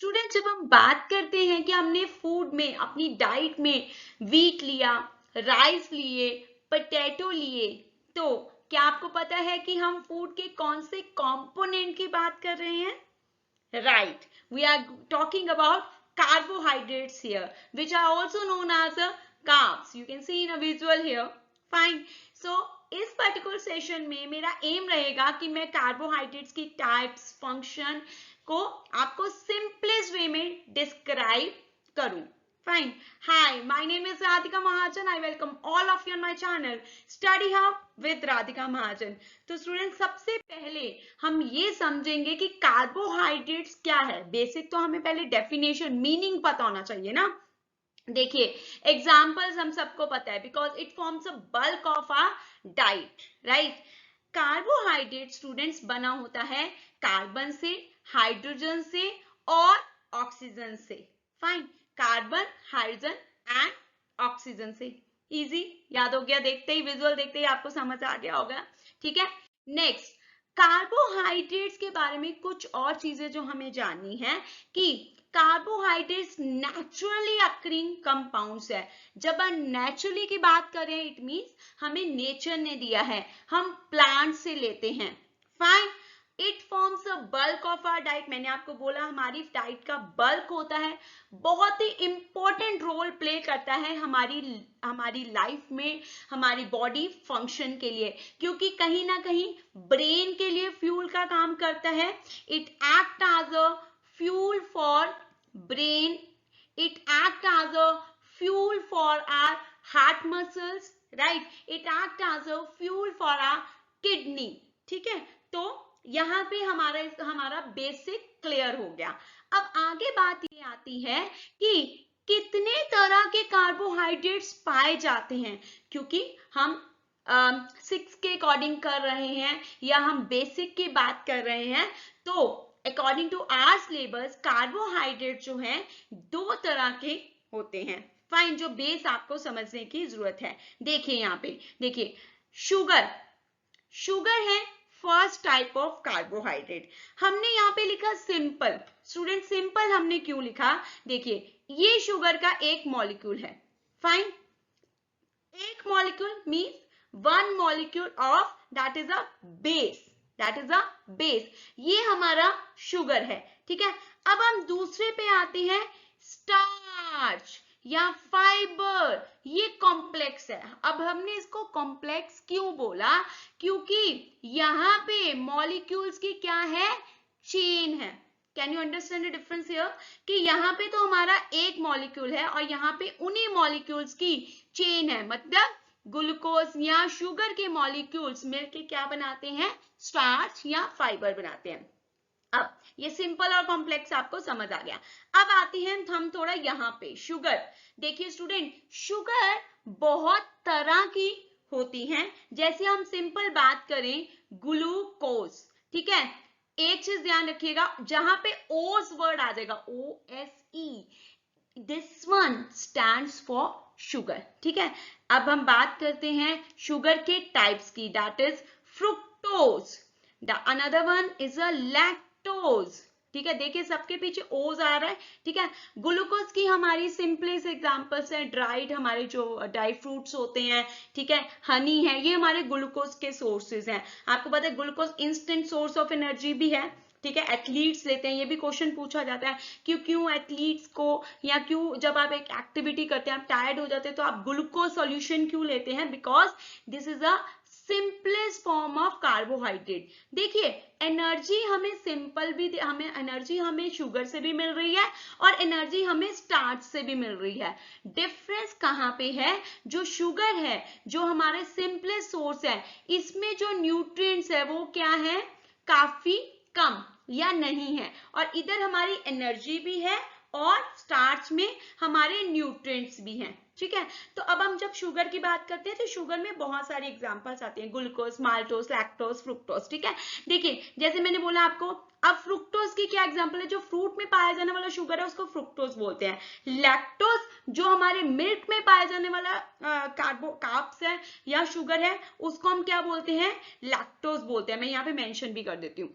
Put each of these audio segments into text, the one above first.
Student, जब हम बात करते हैं कि हमने फूड में अपनी डाइट में वीट लिया, राइस लिए, पोटैटो लिए, तो क्या आपको पता है कि हम फूड के कौन से कंपोनेंट की बात कर रहे हैं? Right. We are talking about carbohydrates here, which are also known as carbs. You can see in a visual here. Fine. So, इस पर्टिकुलर सेशन में मेरा एम रहेगा कि मैं कार्बोहाइड्रेट्स की टाइप्स, फंक्शन को आपको सिंपलेस्ट वे में डिस्क्राइब करूं. Fine. Hi, my name is Radhika Mahajan. I welcome all of you on my channel Study Hub with Radhika Mahajan. तो स्टूडेंट, सबसे पहले हम ये समझेंगे कि कार्बोहाइड्रेट्स क्या है. बेसिक तो हमें पहले डेफिनेशन, मीनिंग पता होना चाहिए ना. देखिए, एग्जाम्पल्स हम सबको पता है because it forms a bulk of our diet, right. Carbohydrate students बना होता है कार्बन से, हाइड्रोजन से और ऑक्सीजन से. Fine. Carbon, hydrogen and oxygen से. इजी, याद हो गया? देखते ही, विजुअल देखते ही आपको समझ आ गया होगा. ठीक है. नेक्स्ट, कार्बोहाइड्रेट्स के बारे में कुछ और चीजें जो हमें जाननी है कि कार्बोहाइड्रेट्स नेचुरली अक्रिंग कंपाउंड्स है. जब हम नेचुरली की बात करें, इट मींस हमें नेचर ने दिया है, हम प्लांट से लेते हैं. Fine. It forms a bulk of our diet. मैंने आपको बोला हमारी डाइट का बल्क होता है, बहुत ही इंपॉर्टेंट रोल प्ले करता है हमारी लाइफ में, हमारी बॉडी फंक्शन के लिए, क्योंकि कहीं ना कहीं ब्रेन के लिए फ्यूल का काम करता है. It act as a fuel for brain, it act as a fuel for our heart muscles, right, it act as a fuel for our kidney. ठीक है. तो यहाँ पे हमारा बेसिक क्लियर हो गया. अब आगे बात ये आती है कि कितने तरह के कार्बोहाइड्रेट्स पाए जाते हैं, क्योंकि हम 6 के अकॉर्डिंग कर रहे हैं या हम बेसिक की बात कर रहे हैं. तो according to our syllabus carbohydrate जो है 2 तरह के होते हैं. फाइन. जो बेस आपको समझने की जरूरत है. देखिए यहाँ पे, देखिए, शुगर है फर्स्ट टाइप ऑफ कार्बोहाइड्रेट. हमने यहाँ पे लिखा सिंपल. स्टूडेंट, सिंपल हमने क्यों लिखा? देखिए, ये शुगर का एक मॉलिक्यूल है. फाइन. एक molecule means one molecule of that is a base. That is a base. ये हमारा शुगर है. ठीक है. अब हम दूसरे पे आते हैं, स्टार्च या फाइबर. ये कॉम्प्लेक्स है. अब हमने इसको कॉम्प्लेक्स क्यों बोला? क्योंकि यहाँ पे मॉलिक्यूल्स की क्या है? चेन है. Can you understand the difference here? कि यहाँ पे तो हमारा एक मॉलिक्यूल है और यहाँ पे उन्हीं मॉलिक्यूल्स की चेन है. मतलब ग्लूकोज या शुगर के मॉलिक्यूल्स मिलके क्या बनाते हैं? स्टार्च या फाइबर बनाते हैं. अब ये सिंपल और कॉम्प्लेक्स आपको समझ आ गया. अब आते हैं हम थोड़ा यहाँ पे शुगर. देखिए स्टूडेंट, शुगर बहुत तरह की होती हैं. जैसे हम सिंपल बात करें, ग्लूकोज. ठीक है. एक चीज ध्यान रखिएगा, जहां पे ओस वर्ड आ जाएगा, OSE, this one stands for sugar. ठीक है. अब हम बात करते हैं शुगर के टाइप्स की. That is fructose. Another one is a lactose. ठीक है. देखिए सबके पीछे ओज आ रहा है. ठीक है. ग्लूकोज की हमारी सिंपलेस्ट एग्जांपल्स है ड्राइड, हमारे जो ड्राई फ्रूट्स होते हैं. ठीक है. हनी है, ये हमारे ग्लूकोज के सोर्सेज हैं. आपको पता है glucose instant source of energy भी है. ठीक है. एथलीट्स लेते हैं, ये भी क्वेश्चन पूछा जाता है, क्यों एथलीट्स को, या क्यों जब आप एक एक्टिविटी करते हैं, आप टायर्ड हो जाते हैं, तो आप ग्लूकोज सॉल्यूशन क्यों लेते हैं? Because this is a simplest form of carbohydrate. देखिए, एनर्जी हमें सिंपल भी, हमें एनर्जी हमें शुगर से भी मिल रही है और एनर्जी हमें स्टार्च से भी मिल रही है. डिफरेंस कहाँ पे है? जो शुगर है, जो हमारे सिंपलेस्ट सोर्स है, इसमें जो न्यूट्रिएंट्स है वो क्या है? काफी कम या नहीं है. और इधर हमारी एनर्जी भी है और स्टार्च में हमारे न्यूट्रिएंट्स भी हैं. ठीक है. तो अब हम जब शुगर की बात करते हैं तो शुगर में बहुत सारी एग्जांपल्स आती हैं, ग्लूकोज, माल्टोज, लैक्टोज, फ्रुक्टोज. ठीक है. देखिए, जैसे मैंने बोला आपको, अब फ्रुक्टोज की क्या एग्जांपल है? जो फ्रूट में पाया जाने वाला शुगर है उसको फ्रुक्टोज बोलते हैं. लैक्टोज जो हमारे मिल्क में पाया जाने वाला कार्ब्स है या शुगर है, उसको हम क्या बोलते हैं? लैक्टोज बोलते हैं. मैं यहाँ पे मेंशन भी कर देती हूँ.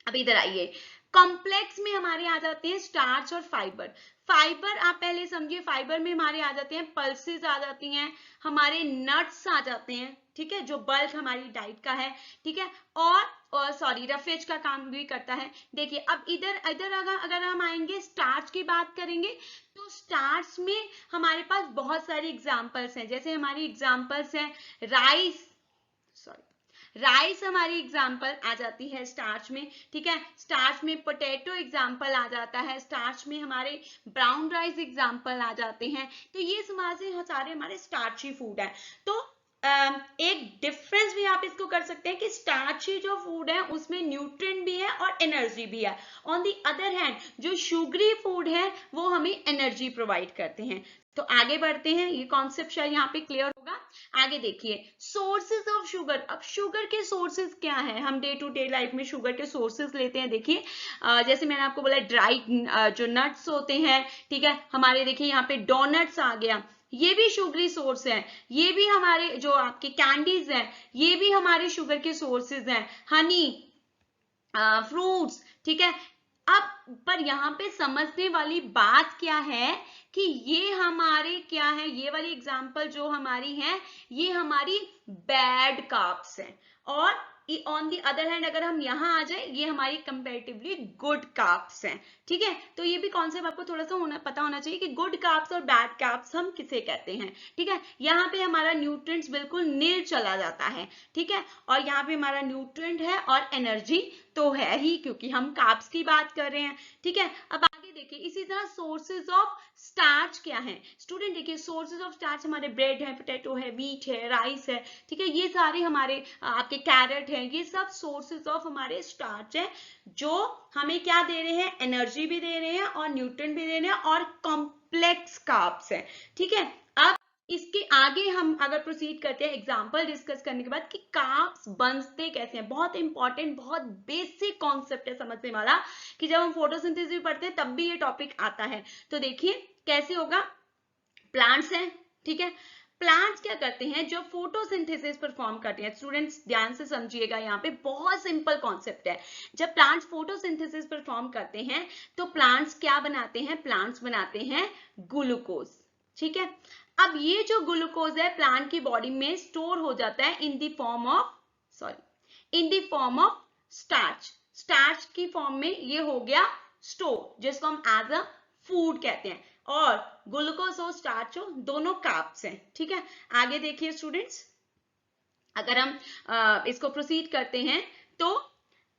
अब इधर आइए, कॉम्प्लेक्स में हमारे आ जाते हैं स्टार्च और फाइबर। फाइबर आप पहले समझिए, फाइबर में हमारे आ जाते हैं पल्सेस आ जाती हैं, हमारे नट्स आ जाते हैं, ठीक है, जो बल्क हमारी डाइट का है, ठीक है, और सॉरी रफेज का काम भी करता है। देखिए अब इधर इधर अगर हम आएंगे स्टार्च की बात करेंगे, तो स्टार्च में हमारे पास बहुत सारी एग्जांपल्स हैं। जैसे हमारी एग्जांपल्स हैं राइस, सॉरी राइस हमारी एग्जाम्पल आ जाती है स्टार्च में, ठीक है, स्टार्च में पोटैटो एग्जाम्पल आ जाता है, स्टार्च में हमारे ब्राउन राइस एग्जाम्पल आ जाते हैं। तो ये सारे हमारे स्टार्ची फूड है। तो एक डिफरेंस भी आप इसको कर सकते हैं कि स्टार्ची जो फूड है उसमें न्यूट्रिएंट भी है और एनर्जी भी है। ऑन दी अदर हैंड जो शुगरी फूड है वो हमें एनर्जी प्रोवाइड करते हैं। तो आगे बढ़ते हैं, ये कॉन्सेप्ट शायद यहाँ पे क्लियर होगा। आगे देखिए सोर्सेज ऑफ शुगर। अब शुगर के सोर्सेज क्या है, हम डे टू डे लाइफ में शुगर के सोर्सेज लेते हैं। देखिए जैसे मैंने आपको बोला ड्राई जो नट्स होते हैं, ठीक है, हमारे देखिए यहाँ पे डोनट्स आ गया, ये भी शुगरी सोर्स है। ये भी हमारे जो आपके कैंडीज हैं ये भी हमारे शुगर के सोर्सेज हैं, हनी, फ्रूट्स, ठीक है। अब पर यहाँ पे समझने वाली बात क्या है कि ये हमारे क्या है, ये वाली एग्जांपल जो हमारी है ये हमारी बैड कार्ब्स है, और ऑन दी अदर हैंड अगर हम यहाँ आ जाए ये हमारी कंपैरेटिवली गुड कार्ब्स हैं, ठीक है। तो ये भी कॉन्सेप्ट आपको थोड़ा सा पता होना चाहिए कि गुड कार्ब्स और बैड कार्ब्स हम किसे कहते हैं, ठीक है। यहाँ पे हमारा न्यूट्रिएंट्स बिल्कुल नील चला जाता है, ठीक है, और यहाँ पे हमारा न्यूट्रिएंट है और एनर्जी तो है ही क्योंकि हम कार्ब्स की बात कर रहे हैं, ठीक है। अब आगे देखिए इसी तरह सोर्सेज ऑफ स्टार्च क्या है स्टूडेंट, देखिए सोर्सेज ऑफ स्टार्च हमारे ब्रेड है, पोटैटो है, व्हीट है, राइस है, ठीक है, ये सारे हमारे आपके कैरेट है, ये सब सोर्सेज ऑफ हमारे स्टार्च है जो हमें क्या दे रहे हैं, एनर्जी भी दे रहे हैं और न्यूट्रिएंट भी दे रहे हैं और कॉम्प्लेक्स कार्ब्स है, ठीक है। अब इसके आगे हम अगर प्रोसीड करते हैं एग्जांपल डिस्कस करने के बाद कि कार्ब्स बनते कैसे हैं, बहुत इंपॉर्टेंट बहुत बेसिक कॉन्सेप्ट है समझने वाला कि जब हम फोटोसिंथेसिस पढ़ते हैं तब भी ये टॉपिक आता है। तो देखिए कैसे होगा, प्लांट्स हैं, ठीक है, प्लांट्स क्या करते हैं जो फोटोसिंथेसिस परफॉर्म करते हैं, स्टूडेंट्स ध्यान से समझिएगा, यहाँ पे बहुत सिंपल कॉन्सेप्ट है। जब प्लांट्स फोटोसिंथेसिस परफॉर्म करते हैं तो प्लांट्स क्या बनाते हैं, प्लांट्स बनाते हैं ग्लूकोज, ठीक है। अब ये जो ग्लूकोज है प्लांट की बॉडी में स्टोर हो जाता है in the form of starch, starch की फॉर्म में ये हो गया स्टोर जिसको हम एज अ फूड कहते हैं, और ग्लूकोज हो स्टार्च हो दोनों कार्ब्स हैं, ठीक है। आगे देखिए स्टूडेंट्स, अगर हम इसको प्रोसीड करते हैं तो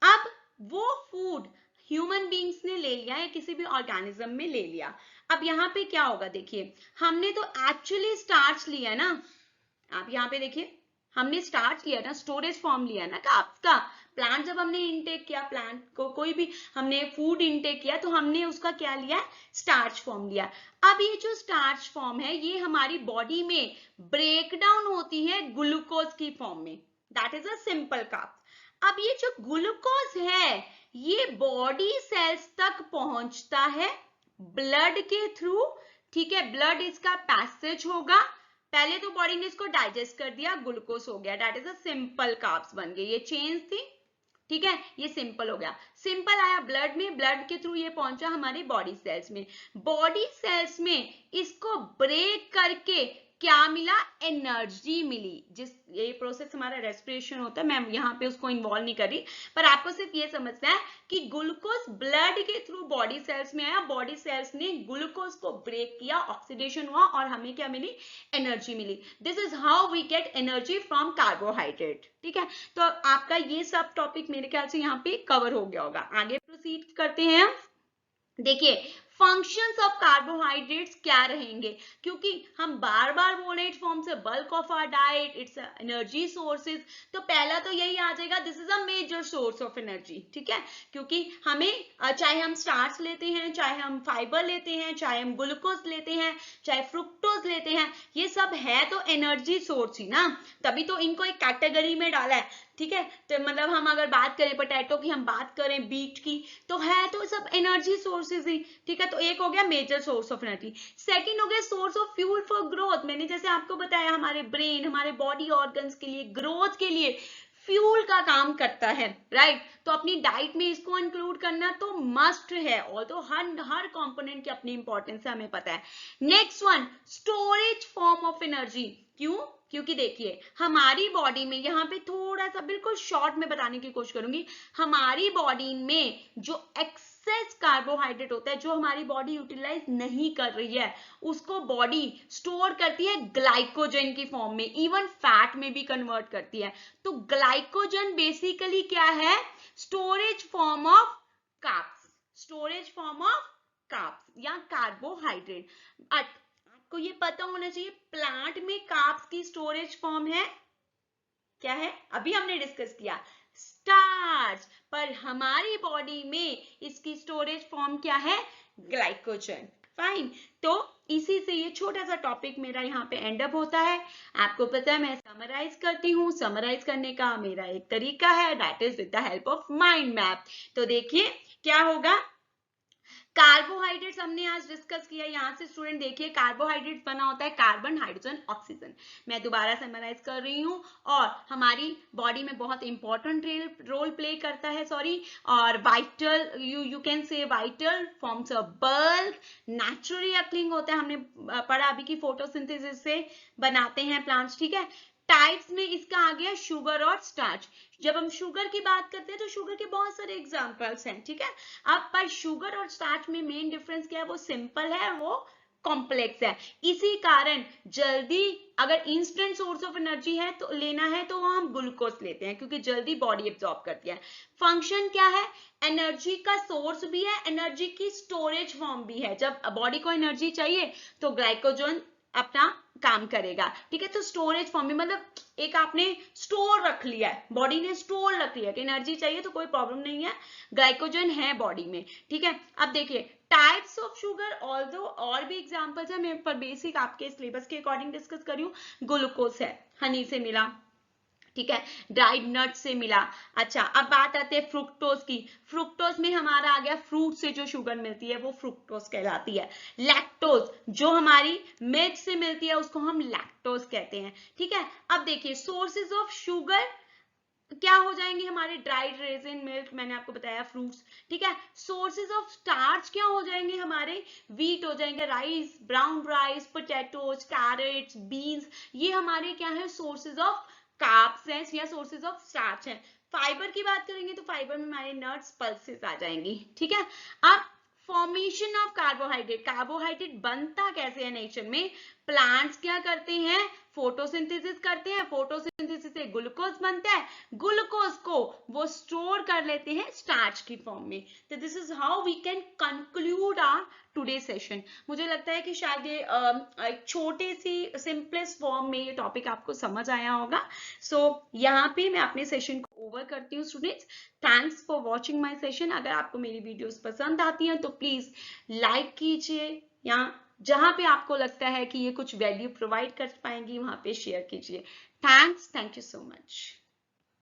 अब वो फूड ह्यूमन बींग्स ने ले लिया या किसी भी ऑर्गेनिज्म में ले लिया। अब यहाँ पे क्या होगा, देखिए हमने तो एक्चुअली स्टार्च लिया ना, आप यहाँ पे देखिए हमने स्टार्च लिया ना, स्टोरेज फॉर्म लिया ना कार्ब्स का। प्लांट जब हमने इनटेक किया, प्लांट को कोई भी हमने फूड इनटेक किया तो हमने उसका क्या लिया, स्टार्च फॉर्म लिया। अब ये जो स्टार्च फॉर्म है ये हमारी बॉडी में ब्रेक डाउन होती है ग्लूकोज की फॉर्म में, that is a simple carb. अब ये जो ग्लूकोज है ये बॉडी सेल्स तक पहुंचता है ब्लड के थ्रू, ठीक है, ब्लड इसका पैसेज होगा, पहले तो बॉडी ने इसको डाइजेस्ट कर दिया, ग्लूकोज हो गया, that is a simple carbs बन गए, ये चेंज थी, ठीक है, ये सिंपल हो गया, सिंपल आया ब्लड में, ब्लड के थ्रू ये पहुंचा हमारे बॉडी सेल्स में, बॉडी सेल्स में इसको ब्रेक करके क्या मिला, एनर्जी मिली। जिस ये प्रोसेस हमारा रेस्पिरेशन होता है, मैं यहाँ पे उसको इन्वॉल्व नहीं कर रही, पर आपको सिर्फ ये समझना है कि ग्लूकोज ब्लड के थ्रू बॉडी सेल्स में आया, बॉडी सेल्स ने ग्लूकोज को ब्रेक किया, ऑक्सीडेशन हुआ और हमें क्या मिली, एनर्जी मिली। This is how we get energy from carbohydrate, ठीक है। तो आपका ये सब टॉपिक मेरे ख्याल से यहाँ पे कवर हो गया होगा। आगे प्रोसीड करते हैं हम, देखिए फंक्शंस ऑफ कार्बोहाइड्रेट्स क्या रहेंगे, क्योंकि हम बार बार बोल रहे हैं it forms a bulk of our diet, it's energy sources, तो पहला तो यही आ जाएगा, this is a major source of energy, ठीक है, क्योंकि हमें चाहे हम स्टार्च लेते हैं, चाहे हम फाइबर लेते हैं, चाहे हम ग्लूकोज लेते हैं, चाहे फ्रुक्टोज लेते हैं, ये सब है तो एनर्जी सोर्स ही ना, तभी तो इनको एक कैटेगरी में डाला है, ठीक है। तो मतलब हम अगर बात करें पोटैटो की, हम बात करें बीट की, तो है तो सब एनर्जी सोर्सेज ही, ठीक है। तो एक हो गया major source of energy, second हो गया source of fuel for growth. मैंने जैसे आपको बताया हमारे ब्रेन, हमारे बॉडी ऑर्गन्स के लिए, ग्रोथ के लिए फ्यूल का काम करता है, राइट? तो अपनी डाइट में इसको इंक्लूड करना तो मस्ट है, और तो हर कंपोनेंट की अपनी इंपॉर्टेंस है, हमें पता है। Next one, storage form of energy. क्यों? क्योंकि देखिए हमारी बॉडी में, यहाँ पे थोड़ा सा बिल्कुल शॉर्ट में बताने की कोशिश करूंगी, हमारी बॉडी में जो एक्सेस कार्बोहाइड्रेट होता है, जो हमारी बॉडी यूटिलाइज नहीं कर रही है, उसको बॉडी स्टोर करती है ग्लाइकोजन की फॉर्म में, इवन फैट में भी कन्वर्ट करती है। तो ग्लाइकोजन बेसिकली क्या है? Storage form of carbs, storage form of carbs या कार्बोहाइड्रेट। आपको ये पता होना चाहिए, प्लांट में कार्ब्स की स्टोरेज फॉर्म है क्या है? अभी हमने डिस्कस किया स्टार्च, पर हमारी बॉडी में इसकी स्टोरेज फॉर्म क्या है? ग्लाइकोजन। फाइन, तो इसी से ये छोटा सा टॉपिक मेरा यहाँ पे एंड अप होता है। आपको पता है मैं समराइज करती हूँ, समराइज करने का मेरा एक तरीका है, that is with the help of mind map. तो देखिए क्या होगा, कार्बोहाइड्रेट्स हमने आज डिस्कस किया। यहाँ से स्टूडेंट देखिए कार्बोहाइड्रेट्स बना होता है कार्बन, हाइड्रोजन, ऑक्सीजन। मैं दोबारा समराइज कर रही हूँ, और हमारी बॉडी में बहुत इंपॉर्टेंट रोल प्ले करता है, सॉरी, और vital, you can say vital, forms a bulk, naturally अक्लिंग होता है, हमने पढ़ा अभी की फोटोसिंथेसिस से बनाते हैं प्लांट्स, ठीक है। टाइप्स में इसका आ गया शुगर और स्टार्च। जब हम शुगर की बात करते हैं तो शुगर के बहुत सारे एग्जांपल्स हैं, ठीक है। अब पर शुगर और स्टार्च में मेन डिफरेंस क्या है? वो सिंपल है, वो कॉम्प्लेक्स है। इसी कारण जल्दी अगर इंस्टेंट सोर्स ऑफ एनर्जी है तो लेना है तो वो हम ग्लूकोज लेते हैं, क्योंकि जल्दी बॉडी एब्जॉर्ब करती है। फंक्शन क्या है? एनर्जी का सोर्स भी है, एनर्जी की स्टोरेज फॉर्म भी है। जब बॉडी को एनर्जी चाहिए तो ग्लाइकोजन अपना काम करेगा, ठीक है। तो स्टोरेज फॉर्म में मतलब एक आपने स्टोर रख लिया है, बॉडी ने स्टोर रख लिया कि एनर्जी चाहिए तो कोई प्रॉब्लम नहीं है, ग्लाइकोजन है बॉडी में, ठीक है। अब देखिए टाइप्स ऑफ शुगर, ऑल्दो और भी एग्जांपल्स है, मैं पर बेसिक आपके सिलेबस के अकॉर्डिंग डिस्कस कर रही हूँ। ग्लूकोज है, हनी से मिला, ठीक है, ड्राइड नट से मिला। अच्छा, अब बात आती है फ्रुक्टोज की। फ्रुक्टोज में हमारा आ गया फ्रूट से जो शुगर मिलती है वो फ्रुक्टोज कहलाती है। लैक्टोज जो हमारी मिल्क से मिलती है उसको हम लैक्टोज कहते हैं, ठीक है। अब देखिए सोर्सेज ऑफ शुगर क्या हो जाएंगे हमारे? ड्राइड रेजिन, मिल्क, मैंने आपको बताया फ्रूट्स, ठीक है। सोर्सेज ऑफ स्टार्च क्या हो जाएंगे हमारे? व्हीट हो जाएंगे, rice, brown rice, potatoes, carrots, beans, ये हमारे क्या है? सोर्सेज ऑफ कार्ब्स हैं या सोर्सेज ऑफ स्टार्च हैं। फाइबर की बात करेंगे तो फाइबर में हमारे नट्स, पल्सेस आ जाएंगी, ठीक है। अब फॉर्मेशन ऑफ कार्बोहाइड्रेट, कार्बोहाइड्रेट बनता कैसे है नेचर में? प्लांट्स क्या करते हैं? फोटोसिंथेसिस करते हैं, फोटोसिंथेसिस से ग्लूकोज बनता है, ग्लूकोज को वो स्टोर कर लेते हैं स्टार्च की फॉर्म में। तो this is how we can conclude our today session. मुझे लगता है कि शायद ये एक छोटे सी सिंपलेस्ट फॉर्म में ये टॉपिक आपको समझ आया होगा। सो यहाँ पे मैं अपने सेशन को ओवर करती हूँ students. Thanks for watching my session. अगर आपको मेरी वीडियोस पसंद आती हैं तो प्लीज लाइक कीजिए, या जहां पे आपको लगता है कि ये कुछ वैल्यू प्रोवाइड कर पाएंगी वहां पे शेयर कीजिए। Thank you so much.